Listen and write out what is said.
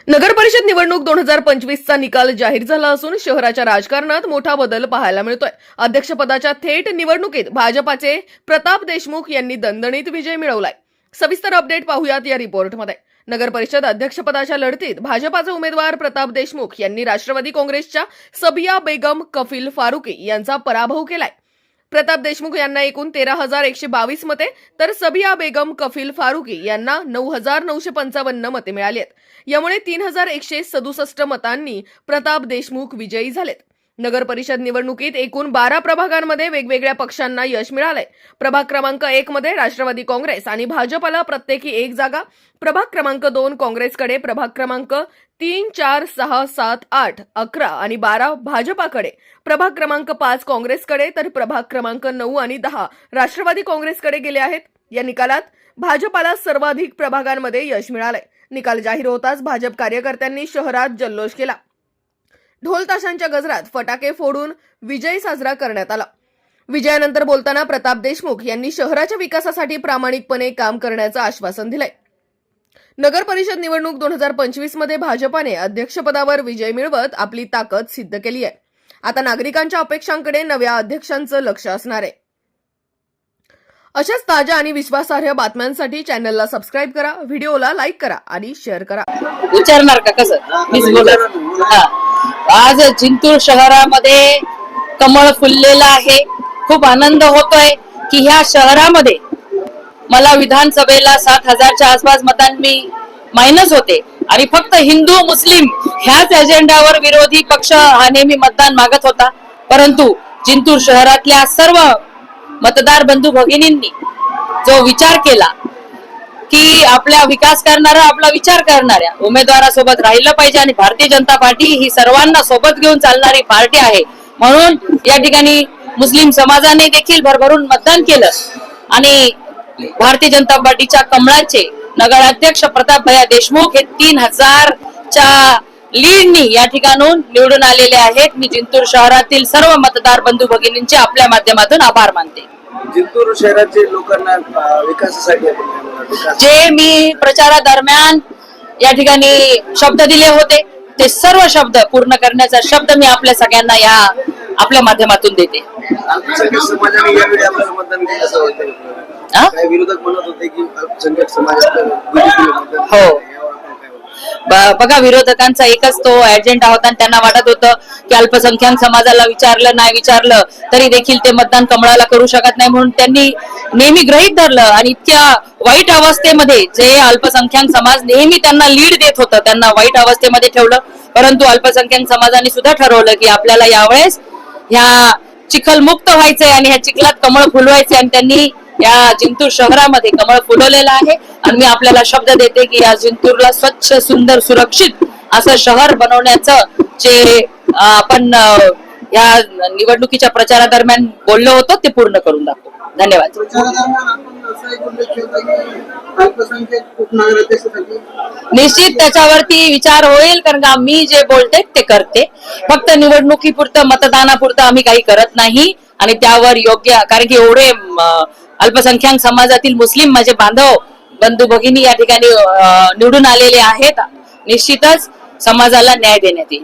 नगर परिषद निवडणूक 2025चा निकाल जाहीर झाला असून शहराच्या राजकारणात मोठा बदल पाहायला मिळतोय। अध्यक्षपदाच्या थेट निवडणुकीत भाजपाचे प्रताप देशमुख यांनी दणदणीत विजय मिळवलाय। सविस्तर अपडेट पाहूयात या रिपोर्टमध्ये। नगर परिषद अध्यक्षपदाच्या लढतीत भाजपाचे उमेदवार प्रताप देशमुख यांनी राष्ट्रवादी काँग्रेसच्या सबिया बेगम कफील फारुकी यांचा पराभव केलाय। प्रताप देशमुख यांना एकूण 13,122 मते तर सबिया बेगम कफील फारुकी यांना 9,955 मते मिळाली आहेत। यामुळे 3,167 मतांनी प्रताप देशमुख विजयी झालेत। नगर परिषद निवडणुकीत एकूण 12 प्रभागांमध्ये वेगवेगळ्या पक्षांना यश मिळालंय। प्रभाग क्रमांक 1 मध्ये राष्ट्रवादी काँग्रेस आणि भाजपला प्रत्येकी एक जागा, प्रभाग क्रमांक 2 काँग्रेसकडे, प्रभाग क्रमांक 3, 4, 6, 7, 8, 11 आणि 12 भाजपाकडे, प्रभाग क्रमांक 5 काँग्रेसकडे तर प्रभाग क्रमांक 9 आणि 10 राष्ट्रवादी काँग्रेसकडे गेले आहेत। या निकालात भाजपाला सर्वाधिक प्रभागांमध्ये यश मिळालंय। निकाल जाहीर होताच भाजप कार्यकर्त्यांनी शहरात जल्लोष केला। ढोल ताशांच्या गजरात फटाके फोडून विजय साजरा करण्यात आला। विजयानंतर बोलताना प्रताप देशमुख यांनी शहराच्या विकासासाठी प्रामाणिकपणे काम करण्याचं आश्वासन दिलंय। नगर परिषद निवडणूक 2025 मध्ये भाजपाने अध्यक्षपदावर विजय मिळवत आपली ताकद सिद्ध केली आहे। आता नागरिकांच्या अपेक्षांकडे नव्या अध्यक्षांचं लक्ष असणार आहे। अशाच ताज्या आणि विश्वासार्ह बातम्यांसाठी चॅनलला सबस्क्राइब करा, व्हिडिओला लाईक करा आणि शेअर करा। विचारणार का कसं मीच बोलत। आज जिंतूर शहरामध्ये कमळ फुललेलं आहे। खूप आनंद होतोय की ह्या शहरामध्ये मला विधानसभेला 7,000च्या आसपास मतांनी मायनस होते आणि फक्त हिंदू मुस्लिम ह्याच एजेंडावर विरोधी पक्ष हा नेहमी मतदान मागत होता। परंतु जिंतूर शहरातल्या सर्व मतदार बंधू भगिनींनी जो विचार केला की आपला विकास करणारा, आपला विचार करणाऱ्या उमेदवारासोबत राहिलं पाहिजे आणि भारतीय जनता पार्टी ही सर्वांना सोबत घेऊन चालणारी पार्टी आहे, म्हणून या ठिकाणी मुस्लिम समाजाने देखील भरभरून मतदान केलं आणि भारतीय जनता पार्टीच्या कमळाचे नगराध्यक्ष प्रताप भैया देशमुख हे 3,000च्या लीडनी या ठिकाणून निवडून आलेले आहेत। मी जिंतूर शहरातील सर्व मतदार बंधू भगिनींचे आपल्या माध्यमातून आभार मानते। जिंतूर शहराचे लोकांना विकासासाठी जे मी प्रचारादरम्यान या ठिकाणी शब्द दिले होते ते सर्व शब्द पूर्ण करण्याचा शब्द मी आपल्या सगळ्यांना या आपल्या माध्यमातून देते। समाजाने यावेळी आपल्याला मतदान केलं असं वाटतं। काही विरोधक म्हणत होते की अल्पसंख्याक समाजात हो बघा, विरोधकांचा एकच तो एजेंडा होता आणि त्यांना वाटत होतं की अल्पसंख्याक समाजाला विचारलं नाही विचारलं तरी देखील ते मतदान कमळाला करू शकत नाही, म्हणून त्यांनी नेहमी गृहीत धरलं आणि इतक्या वाईट अवस्थेमध्ये जे अल्पसंख्याक समाज नेहमी त्यांना लीड देत होतं त्यांना वाईट अवस्थेमध्ये ठेवलं। परंतु अल्पसंख्याक समाजाने सुद्धा ठरवलं की आपल्याला यावेळेस ह्या चिखल मुक्त व्हायचंय आणि ह्या चिखलात कमळ फुलवायचे आणि त्यांनी या जिंतूर शहरामध्ये कमळ फुलवलेलं आहे। आणि मी आपल्याला शब्द देते की या जिंतूरला स्वच्छ, सुंदर, सुरक्षित असं शहर बनवण्याचं जे आपण या निवडणुकीच्या प्रचारादरम्यान बोललो होतो ते पूर्ण करून दाखवू। धन्यवाद। निश्चित त्याच्यावरती विचार होईल, कारण का मी जे बोलते ते करते। फक्त निवडणुकीपुरतं, मतदानापुरतं आम्ही काही करत नाही आणि त्यावर योग्य, कारण की एवढे अल्पसंख्याक समाजातील मुस्लिम माझे बांधव बंधू भगिनी या ठिकाणी निवडून आलेले आहेत, निश्चितच समाजाला न्याय देण्यात येईल।